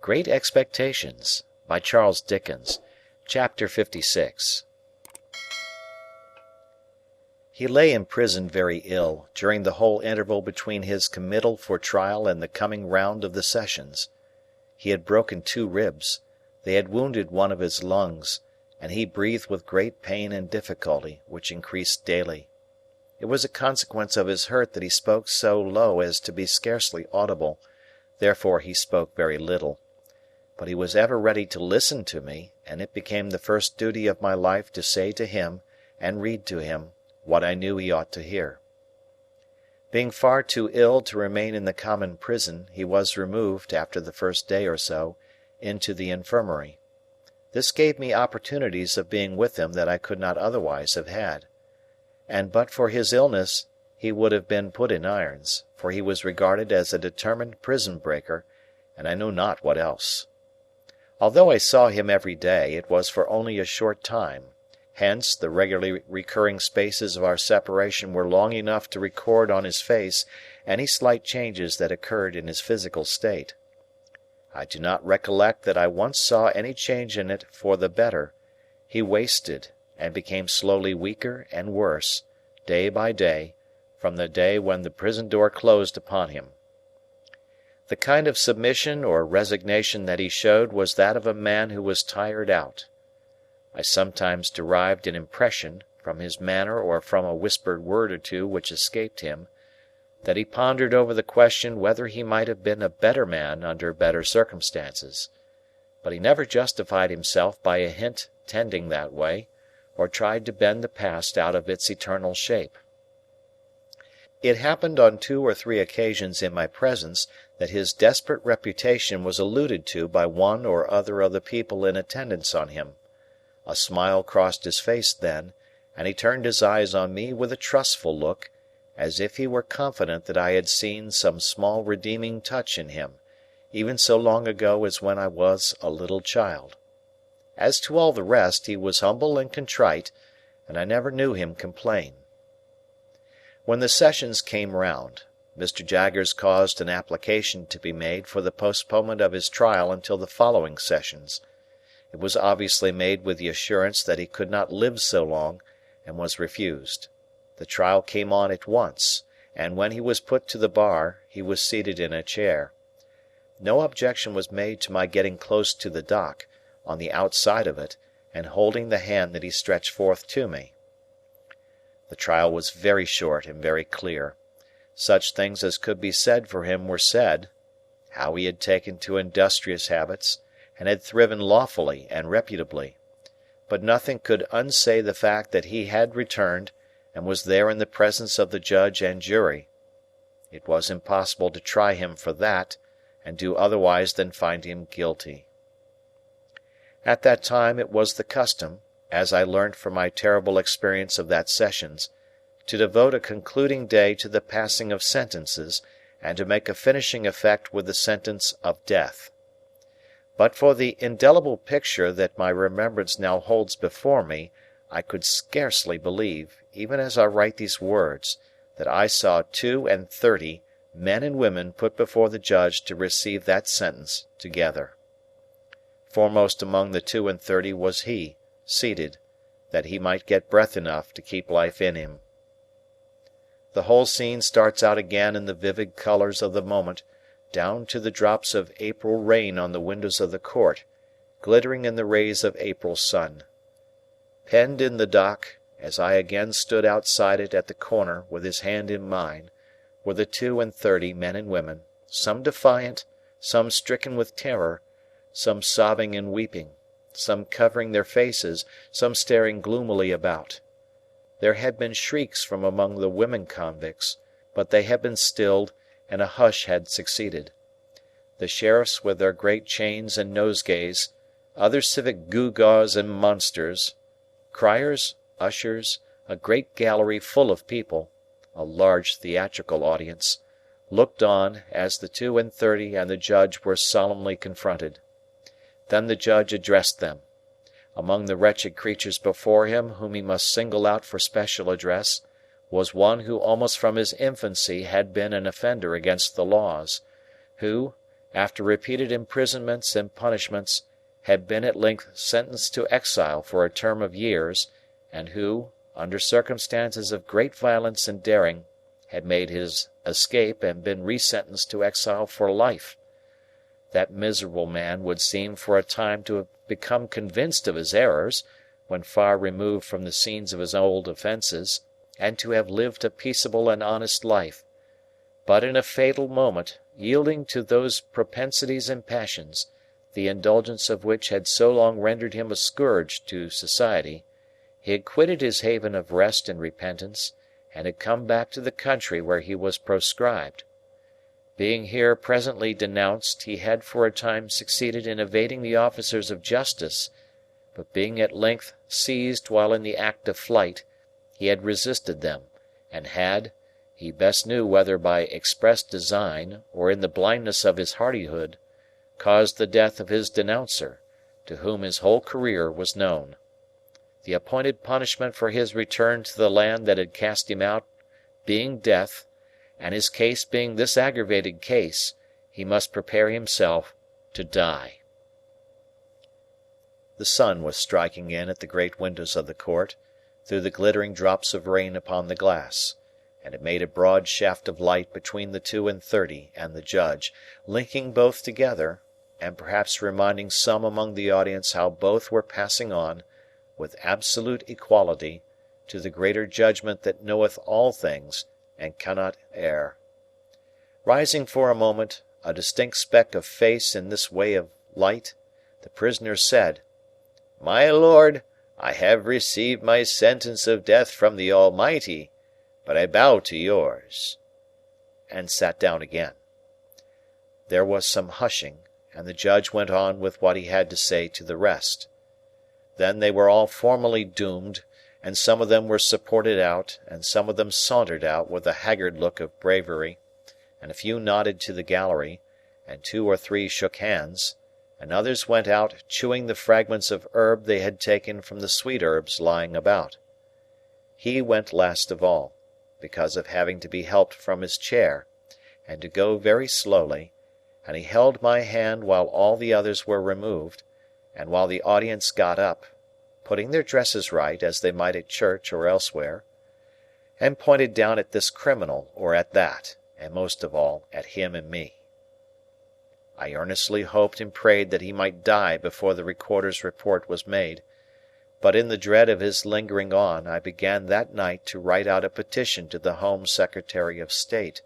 Great Expectations by Charles Dickens. Chapter 56. He lay in prison very ill, during the whole interval between his committal for trial and the coming round of the sessions. He had broken 2 ribs, they had wounded one of his lungs, and he breathed with great pain and difficulty, which increased daily. It was a consequence of his hurt that he spoke so low as to be scarcely audible, therefore he spoke very little. But he was ever ready to listen to me, and it became the first duty of my life to say to him, and read to him, what I knew he ought to hear. Being far too ill to remain in the common prison, he was removed, after the first day or so, into the infirmary. This gave me opportunities of being with him that I could not otherwise have had. And but for his illness he would have been put in irons, for he was regarded as a determined prison-breaker, and I know not what else. Although I saw him every day, it was for only a short time, hence the regularly recurring spaces of our separation were long enough to record on his face any slight changes that occurred in his physical state. I do not recollect that I once saw any change in it for the better. He wasted, and became slowly weaker and worse, day by day, from the day when the prison door closed upon him. The kind of submission or resignation that he showed was that of a man who was tired out. I sometimes derived an impression, from his manner or from a whispered word or two which escaped him, that he pondered over the question whether he might have been a better man under better circumstances. But he never justified himself by a hint tending that way, or tried to bend the past out of its eternal shape. It happened on 2 or 3 occasions in my presence that his desperate reputation was alluded to by one or other of the people in attendance on him. A smile crossed his face then, and he turned his eyes on me with a trustful look, as if he were confident that I had seen some small redeeming touch in him, even so long ago as when I was a little child. As to all the rest, he was humble and contrite, and I never knew him complain. When the sessions came round, Mr. Jaggers caused an application to be made for the postponement of his trial until the following sessions. It was obviously made with the assurance that he could not live so long, and was refused. The trial came on at once, and when he was put to the bar, he was seated in a chair. No objection was made to my getting close to the dock, on the outside of it, and holding the hand that he stretched forth to me. The trial was very short and very clear. Such things as could be said for him were said, how he had taken to industrious habits, and had thriven lawfully and reputably. But nothing could unsay the fact that he had returned, and was there in the presence of the judge and jury. It was impossible to try him for that, and do otherwise than find him guilty. At that time it was the custom, as I learnt from my terrible experience of that sessions, to devote a concluding day to the passing of sentences, and to make a finishing effect with the sentence of death. But for the indelible picture that my remembrance now holds before me, I could scarcely believe, even as I write these words, that I saw 32 men and women put before the judge to receive that sentence together. Foremost among the 32 was he, seated, that he might get breath enough to keep life in him. The whole scene starts out again in the vivid colours of the moment, down to the drops of April rain on the windows of the court, glittering in the rays of April sun. Penned in the dock, as I again stood outside it at the corner with his hand in mine, were the 32 men and women, some defiant, some stricken with terror, some sobbing and weeping, some covering their faces, some staring gloomily about. There had been shrieks from among the women convicts, but they had been stilled, and a hush had succeeded. The sheriffs with their great chains and nosegays, other civic gewgaws and monsters, criers, ushers, a great gallery full of people, a large theatrical audience, looked on as the 32 and the judge were solemnly confronted. Then the judge addressed them. Among the wretched creatures before him whom he must single out for special address, was one who almost from his infancy had been an offender against the laws, who, after repeated imprisonments and punishments, had been at length sentenced to exile for a term of years, and who, under circumstances of great violence and daring, had made his escape and been resentenced to exile for life. That miserable man would seem for a time to have become convinced of his errors, when far removed from the scenes of his old offences, and to have lived a peaceable and honest life, but in a fatal moment, yielding to those propensities and passions, the indulgence of which had so long rendered him a scourge to society, he had quitted his haven of rest and repentance, and had come back to the country where he was proscribed. Being here presently denounced, he had for a time succeeded in evading the officers of justice, but being at length seized while in the act of flight, he had resisted them, and had, he best knew whether by express design or in the blindness of his hardihood, caused the death of his denouncer, to whom his whole career was known. The appointed punishment for his return to the land that had cast him out being death, and his case being this aggravated case, he must prepare himself to die. The sun was striking in at the great windows of the court, through the glittering drops of rain upon the glass, and it made a broad shaft of light between the 2:30 and the judge, linking both together, and perhaps reminding some among the audience how both were passing on, with absolute equality, to the greater judgment that knoweth all things and cannot err. Rising for a moment, a distinct speck of face in this way of light, the prisoner said, "My lord, I have received my sentence of death from the Almighty, but I bow to yours," and sat down again. There was some hushing, and the judge went on with what he had to say to the rest. Then they were all formally doomed, and some of them were supported out, and some of them sauntered out with a haggard look of bravery, and a few nodded to the gallery, and 2 or 3 shook hands, and others went out chewing the fragments of herb they had taken from the sweet herbs lying about. He went last of all, because of having to be helped from his chair, and to go very slowly, and he held my hand while all the others were removed, and while the audience got up, putting their dresses right as they might at church or elsewhere, and pointed down at this criminal or at that, and most of all at him and me. I earnestly hoped and prayed that he might die before the recorder's report was made, but in the dread of his lingering on, I began that night to write out a petition to the Home Secretary of State,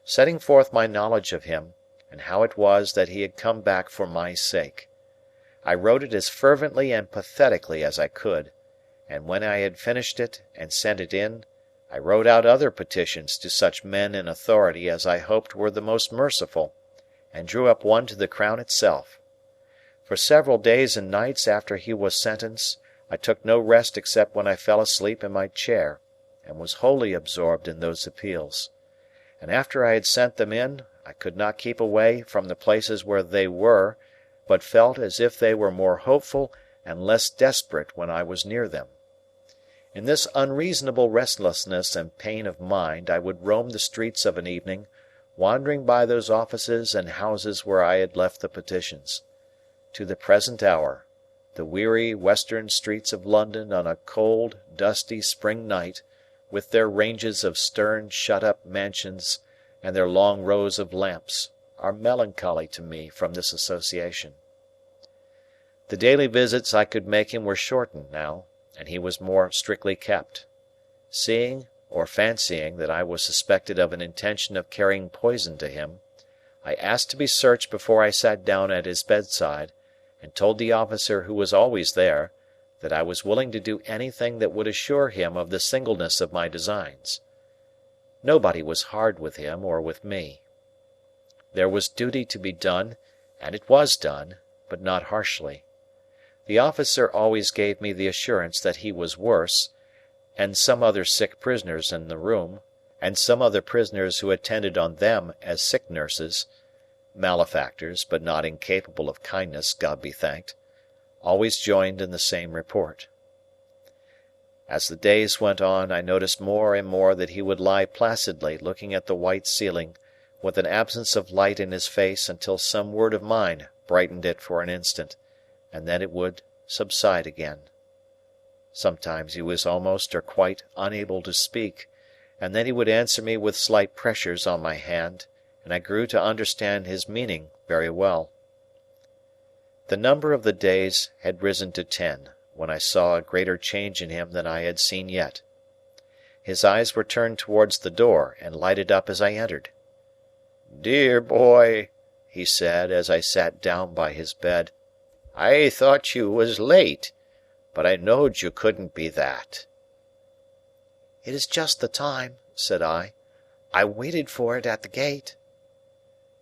setting forth my knowledge of him, and how it was that he had come back for my sake. I wrote it as fervently and pathetically as I could, and when I had finished it and sent it in, I wrote out other petitions to such men in authority as I hoped were the most merciful, and drew up one to the Crown itself. For several days and nights after he was sentenced, I took no rest except when I fell asleep in my chair, and was wholly absorbed in those appeals. And after I had sent them in, I could not keep away from the places where they were, but felt as if they were more hopeful and less desperate when I was near them. In this unreasonable restlessness and pain of mind I would roam the streets of an evening, wandering by those offices and houses where I had left the petitions. To the present hour, the weary western streets of London on a cold, dusty spring night, with their ranges of stern shut-up mansions and their long rows of lamps, are melancholy to me from this association. The daily visits I could make him were shortened now, and he was more strictly kept. Seeing, or fancying, that I was suspected of an intention of carrying poison to him, I asked to be searched before I sat down at his bedside, and told the officer who was always there, that I was willing to do anything that would assure him of the singleness of my designs. Nobody was hard with him or with me. There was duty to be done, and it was done, but not harshly. The officer always gave me the assurance that he was worse, and some other sick prisoners in the room, and some other prisoners who attended on them as sick nurses, malefactors, but not incapable of kindness, God be thanked, always joined in the same report. As the days went on, I noticed more and more that he would lie placidly looking at the white ceiling, with an absence of light in his face until some word of mine brightened it for an instant, and then it would subside again. Sometimes he was almost or quite unable to speak, and then he would answer me with slight pressures on my hand, and I grew to understand his meaning very well. The number of the days had risen to 10, when I saw a greater change in him than I had seen yet. His eyes were turned towards the door, and lighted up as I entered. "Dear boy," he said, as I sat down by his bed, "I thought you was late, but I knowed you couldn't be that." "It is just the time," said I. "I waited for it at the gate."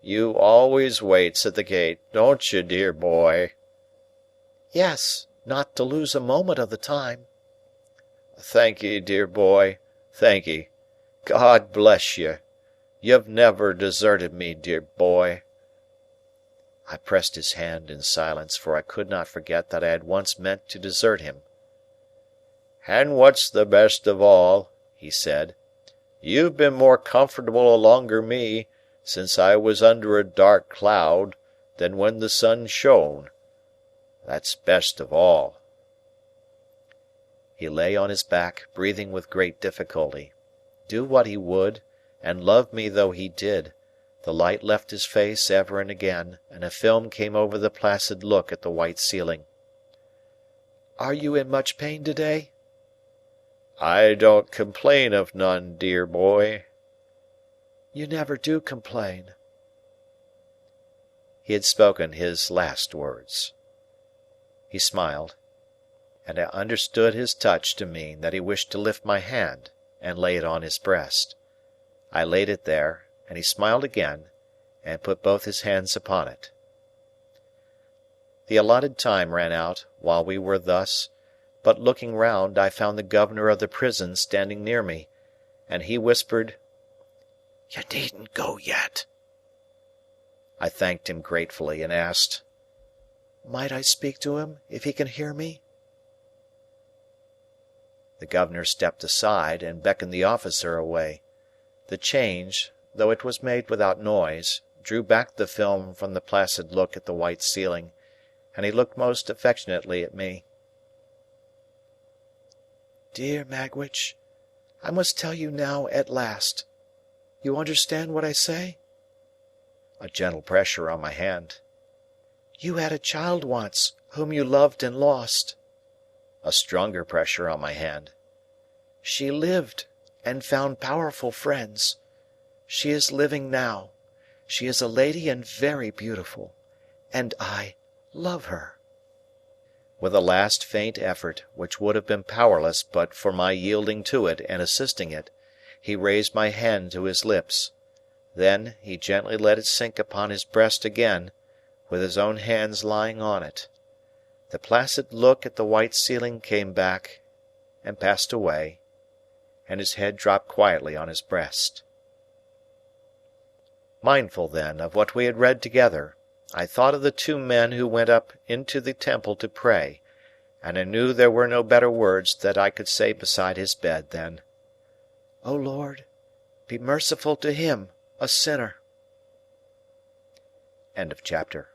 "You always waits at the gate, don't you, dear boy?" "Yes, not to lose a moment of the time." "Thank'ee, dear boy, thank'ee. God bless you. You've never deserted me, dear boy." I pressed his hand in silence, for I could not forget that I had once meant to desert him. "And what's the best of all," he said, "you've been more comfortable alonger me, since I was under a dark cloud, than when the sun shone. That's best of all." He lay on his back, breathing with great difficulty. Do what he would, and love me though he did, the light left his face ever and again, and a film came over the placid look at the white ceiling. "Are you in much pain today?" "I don't complain of none, dear boy." "You never do complain." He had spoken his last words. He smiled, and I understood his touch to mean that he wished to lift my hand and lay it on his breast. I laid it there, and he smiled again, and put both his hands upon it. The allotted time ran out while we were thus, but looking round I found the governor of the prison standing near me, and he whispered, "You needn't go yet." I thanked him gratefully, and asked, "Might I speak to him, if he can hear me?" The governor stepped aside, and beckoned the officer away. The change, though it was made without noise, drew back the film from the placid look at the white ceiling, and he looked most affectionately at me. "Dear Magwitch, I must tell you now at last. You understand what I say?" A gentle pressure on my hand. "You had a child once, whom you loved and lost." A stronger pressure on my hand. "She lived, and found powerful friends. She is living now. She is a lady and very beautiful. And I love her." With a last faint effort, which would have been powerless but for my yielding to it and assisting it, he raised my hand to his lips. Then, he gently let it sink upon his breast again, with his own hands lying on it. The placid look at the white ceiling came back, and passed away, and his head dropped quietly on his breast. Mindful, then, of what we had read together, I thought of the two men who went up into the temple to pray, and I knew there were no better words that I could say beside his bed than, "O Lord, be merciful to him, a sinner." End of chapter.